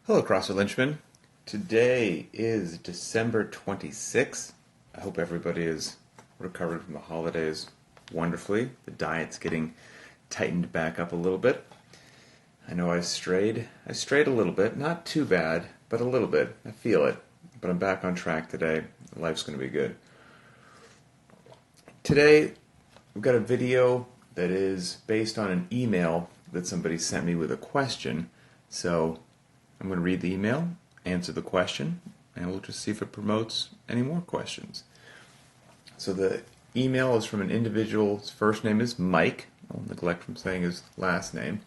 Hello, CrossFit Linchpin. Today is December 26th. I hope everybody is recovered from the holidays wonderfully. The diet's getting tightened back up a little bit. I know I strayed a little bit, not too bad, but a little bit. I feel it, but I'm back on track today. Life's going to be good. Today, we've got a video that is based on an email that somebody sent me with a question. So I'm going to read the email, answer the question, and we'll just see if it promotes any more questions. So the email is from an individual. His first name is Mike. I'll neglect from saying his last name.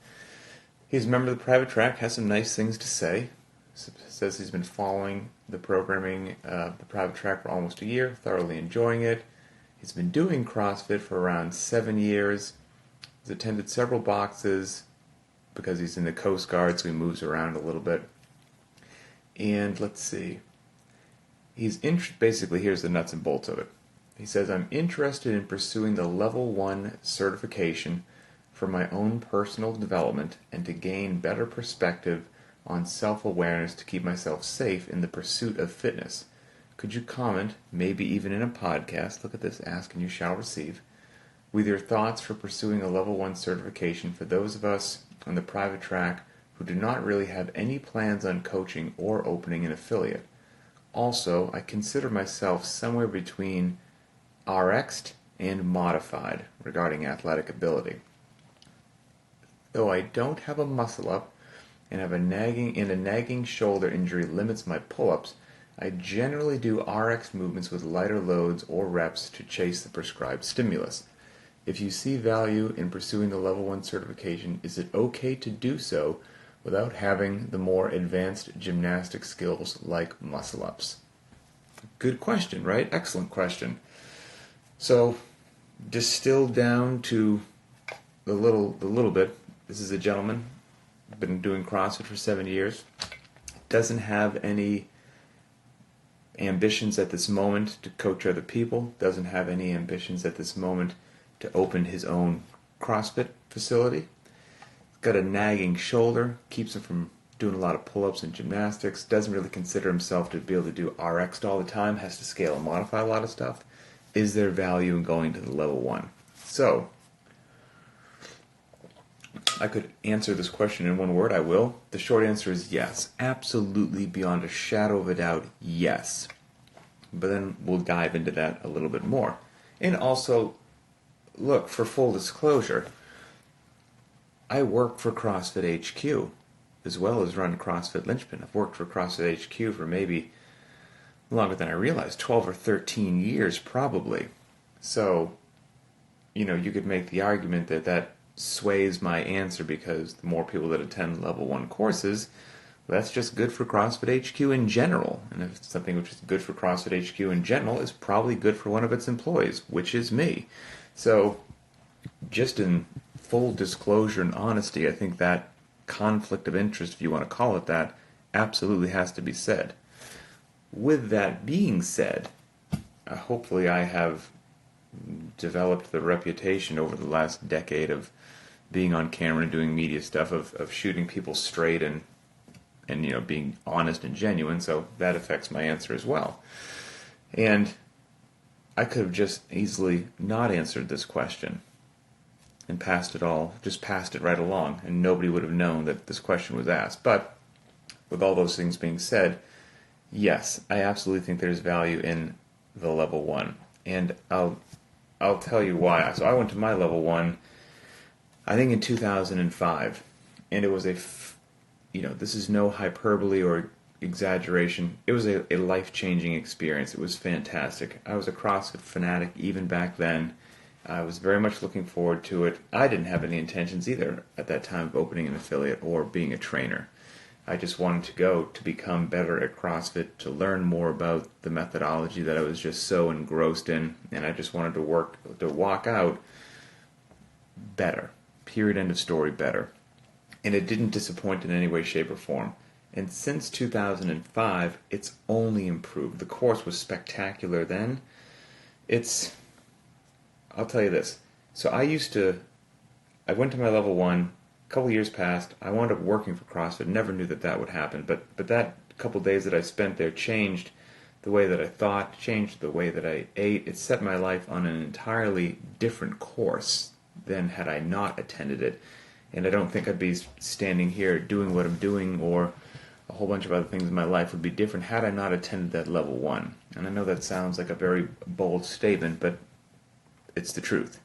He's a member of the private track, has some nice things to say. Says he's been following the programming of the private track for almost a year, thoroughly enjoying it. He's been doing CrossFit for around 7 years. He's attended several boxes because he's in the Coast Guard, so he moves around a little bit. And let's see. Basically, here's the nuts and bolts of it. He says, I'm interested in pursuing the Level 1 certification for my own personal development and to gain better perspective on self-awareness to keep myself safe in the pursuit of fitness. Could you comment, maybe even in a podcast, look at this, ask and you shall receive, with your thoughts for pursuing a Level 1 certification for those of us on the private track who do not really have any plans on coaching or opening an affiliate. Also, I consider myself somewhere between RX'd and modified regarding athletic ability. Though I don't have a muscle up and have a nagging shoulder injury limits my pull-ups, I generally do RX movements with lighter loads or reps to chase the prescribed stimulus. If you see value in pursuing the Level 1 certification, is it okay to do so without having the more advanced gymnastic skills like muscle-ups? Good question, right? Excellent question. So, distilled down to the little bit, this is a gentleman, been doing CrossFit for 7 years, doesn't have any ambitions at this moment to coach other people, doesn't have any ambitions at this moment to open his own CrossFit facility. Got a nagging shoulder, keeps him from doing a lot of pull-ups and gymnastics, doesn't really consider himself to be able to do RX all the time, has to scale and modify a lot of stuff. Is there value in going to the Level 1? So, I could answer this question in one word, I will. The short answer is yes. Absolutely, beyond a shadow of a doubt, yes. But then we'll dive into that a little bit more. And also, look, for full disclosure, I work for CrossFit HQ as well as run CrossFit Linchpin. I've worked for CrossFit HQ for maybe longer than I realized, 12 or 13 years probably. So, you could make the argument that sways my answer because the more people that attend Level 1 courses, that's just good for CrossFit HQ in general. And if it's something which is good for CrossFit HQ in general, it's probably good for one of its employees, which is me. So, just in full disclosure and honesty, I think that conflict of interest, if you want to call it that, absolutely has to be said. With that being said, hopefully I have developed the reputation over the last decade of being on camera and doing media stuff, of shooting people straight and being honest and genuine, so that affects my answer as well. And I could have just easily not answered this question and passed it right along, and nobody would have known that this question was asked. But with all those things being said, yes, I absolutely think there's value in the Level 1. And I'll tell you why. So I went to my Level 1, I think in 2005, and it was this is no hyperbole or exaggeration. It was a life-changing experience. It was fantastic. I was a CrossFit fanatic even back then. I was very much looking forward to it. I didn't have any intentions either at that time of opening an affiliate or being a trainer. I just wanted to go to become better at CrossFit, to learn more about the methodology that I was just so engrossed in, and I just wanted to walk out better. Period, end of story, better. And it didn't disappoint in any way, shape, or form. And since 2005, it's only improved. The course was spectacular then. I'll tell you this. So I went to my Level 1 a couple years passed. I wound up working for CrossFit. Never knew that that would happen, but that couple days that I spent there changed the way that I thought, changed the way that I ate. It set my life on an entirely different course than had I not attended it. And I don't think I'd be standing here doing what I'm doing, or a whole bunch of other things in my life would be different had I not attended that level 1. And I know that sounds like a very bold statement, but it's the truth.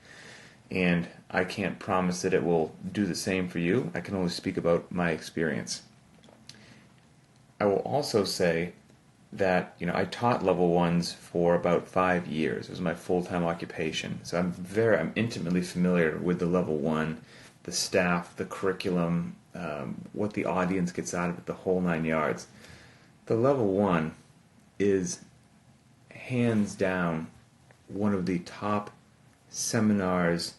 And I can't promise that it will do the same for you. I can only speak about my experience. I will also say that, I taught level 1s for about 5 years. It was my full-time occupation. So I'm intimately familiar with the level 1, the staff, the curriculum, what the audience gets out of it, the whole 9 yards. The level 1 is hands down one of the top seminars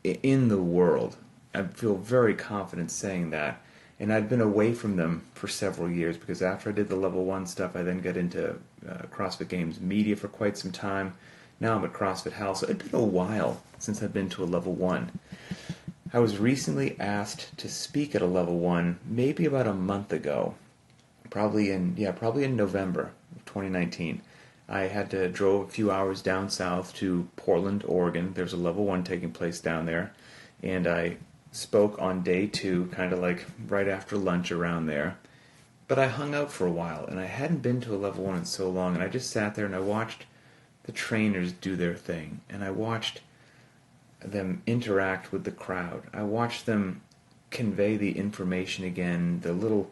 in the world. I feel very confident saying that. And I'd been away from them for several years because after I did the level 1 stuff, I then got into CrossFit Games media for quite some time. Now I'm at CrossFit Health, so it'd been a while since I've been to a level 1. I was recently asked to speak at a level 1 maybe about a month ago, probably in November of 2019. I had to drove a few hours down south to Portland, Oregon. There's a level 1 taking place down there, and I spoke on day 2, kind of like right after lunch around there. But I hung out for a while, and I hadn't been to a level 1 in so long, and I just sat there and I watched the trainers do their thing, and I watched them interact with the crowd. I watched them convey the information again, the little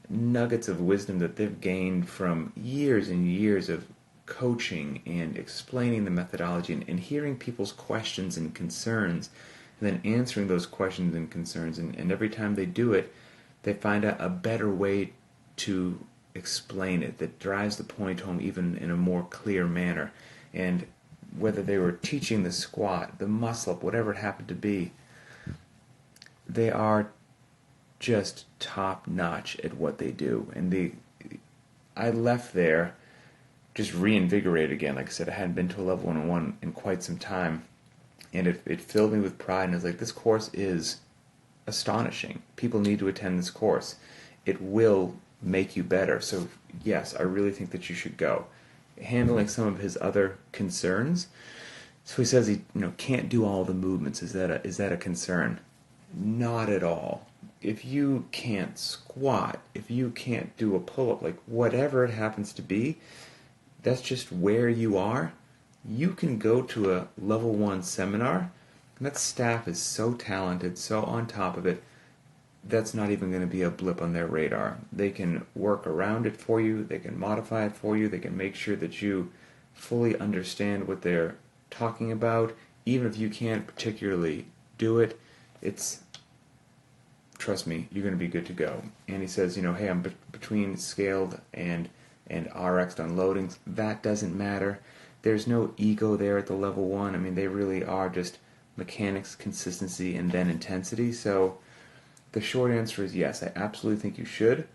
nuggets of wisdom that they've gained from years and years of coaching and explaining the methodology, and hearing people's questions and concerns, and then answering those questions and concerns. And every time they do it, they find a better way to explain it that drives the point home even in a more clear manner. And whether they were teaching the squat, the muscle up, whatever it happened to be, they are just top notch at what they do. And I left there just reinvigorated again. Like I said, I hadn't been to a level 1 in quite some time, and it filled me with pride. And I was like, this course is astonishing. People need to attend this course. It will make you better. So yes, I really think that you should go. Handling some of his other concerns. So he says he can't do all the movements. Is that a concern? Not at all. If you can't squat, if you can't do a pull-up, like whatever it happens to be, that's just where you are. You can go to a level 1 seminar, and that staff is so talented, so on top of it, that's not even going to be a blip on their radar. They can work around it for you, they can modify it for you, they can make sure that you fully understand what they're talking about, even if you can't particularly do it. Trust me, you're going to be good to go. And he says, hey, I'm between scaled and RX on loadings. That doesn't matter. There's no ego there at the level 1. I mean, they really are just mechanics, consistency, and then intensity. So the short answer is yes, I absolutely think you should.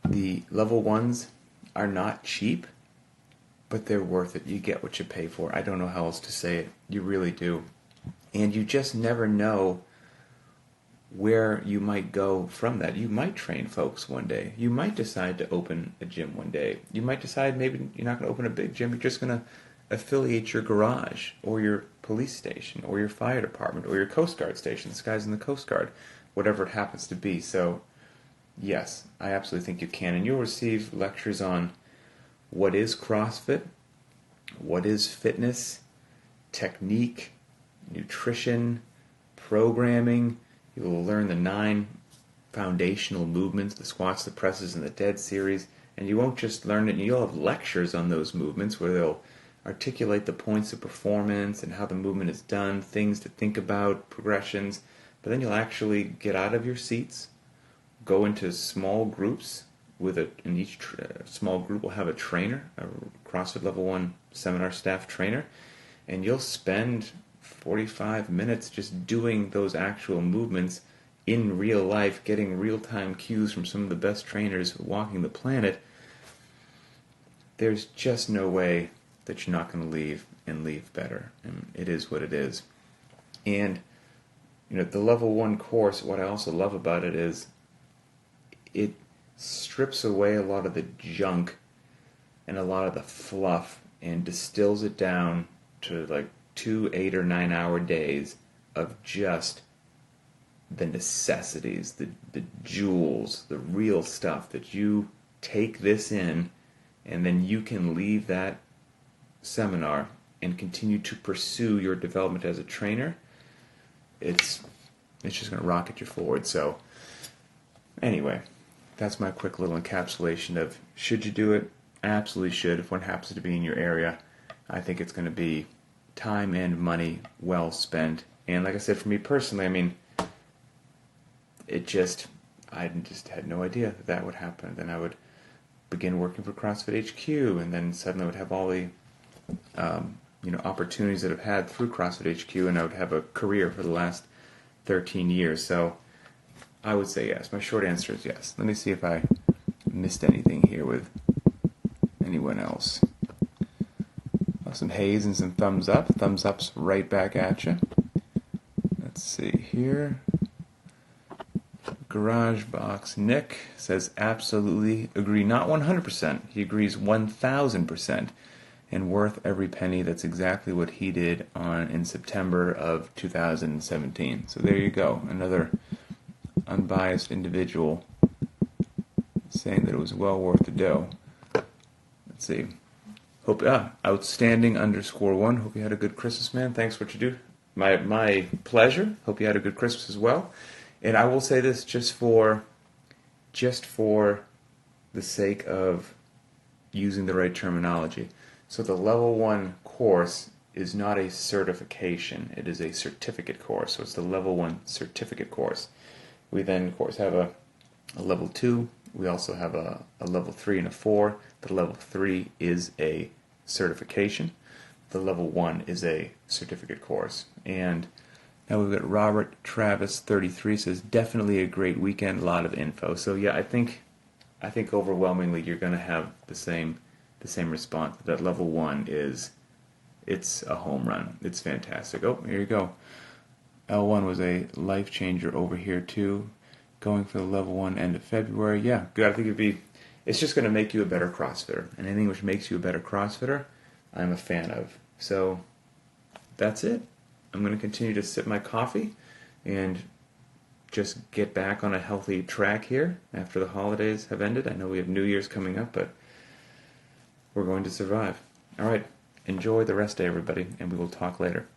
The level 1s are not cheap, but they're worth it. You get what you pay for. I don't know how else to say it. You really do. And you just never know where you might go from that. You might train folks one day. You might decide to open a gym one day. You might decide maybe you're not going to open a big gym. You're just going to affiliate your garage or your police station or your fire department or your Coast Guard station. This guy's in the Coast Guard, whatever it happens to be. So, yes, I absolutely think you can. And you'll receive lectures on what is CrossFit, what is fitness, technique, nutrition, programming. You will learn the 9 foundational movements, the squats, the presses, and the dead series. And you won't just learn it, you'll have lectures on those movements where they'll articulate the points of performance and how the movement is done, things to think about, progressions. But then you'll actually get out of your seats, go into small groups, in each small group will have a trainer, a CrossFit Level 1 seminar staff trainer, and you'll spend 45 minutes just doing those actual movements in real life, getting real-time cues from some of the best trainers walking the planet. There's just no way that you're not going to leave and leave better. And it is what it is. And The level 1 course, what I also love about it is it strips away a lot of the junk and a lot of the fluff and distills it down to like 2 8 or 9 hour days of just the necessities, the jewels, the real stuff that you take this in, and then you can leave that seminar and continue to pursue your development as a trainer. It's just going to rocket you forward. So anyway, that's my quick little encapsulation of should you do it? Absolutely should. If one happens to be in your area, I think it's going to be time and money well spent. And like I said, for me personally, I mean, I just had no idea that would happen. Then I would begin working for CrossFit HQ, and then suddenly I would have all the opportunities that I've had through CrossFit HQ, and I would have a career for the last 13 years. So I would say yes. My short answer is yes. Let me see if I missed anything here with anyone else. Some haze and some thumbs up. Thumbs up's right back at you. Let's see here. Garage Box Nick says absolutely agree, not 100%. He agrees 1,000%, and worth every penny. That's exactly what he did in September of 2017. So there you go, another unbiased individual saying that it was well worth the dough. Let's see. Outstanding _1. Hope you had a good Christmas, man. Thanks for what you do. My pleasure. Hope you had a good Christmas as well. And I will say this just for the sake of using the right terminology. So the level 1 course is not a certification. It is a certificate course. So it's the level 1 certificate course. We then, of course, have a level 2. We also have a level 3 and a 4. The level 3 is a certification. The level 1 is a certificate course. And now we've got Robert Travis 33 says definitely a great weekend, a lot of info. So yeah, I think overwhelmingly you're going to have the same response. That level 1 it's a home run. It's fantastic. Oh, here you go. L1 was a life changer over here too. Going for the level 1 end of February. Yeah, good. I think it's just going to make you a better CrossFitter. And anything which makes you a better CrossFitter, I'm a fan of. So that's it. I'm going to continue to sip my coffee and just get back on a healthy track here after the holidays have ended. I know we have New Year's coming up, but we're going to survive. All right. Enjoy the rest day, everybody, and we will talk later.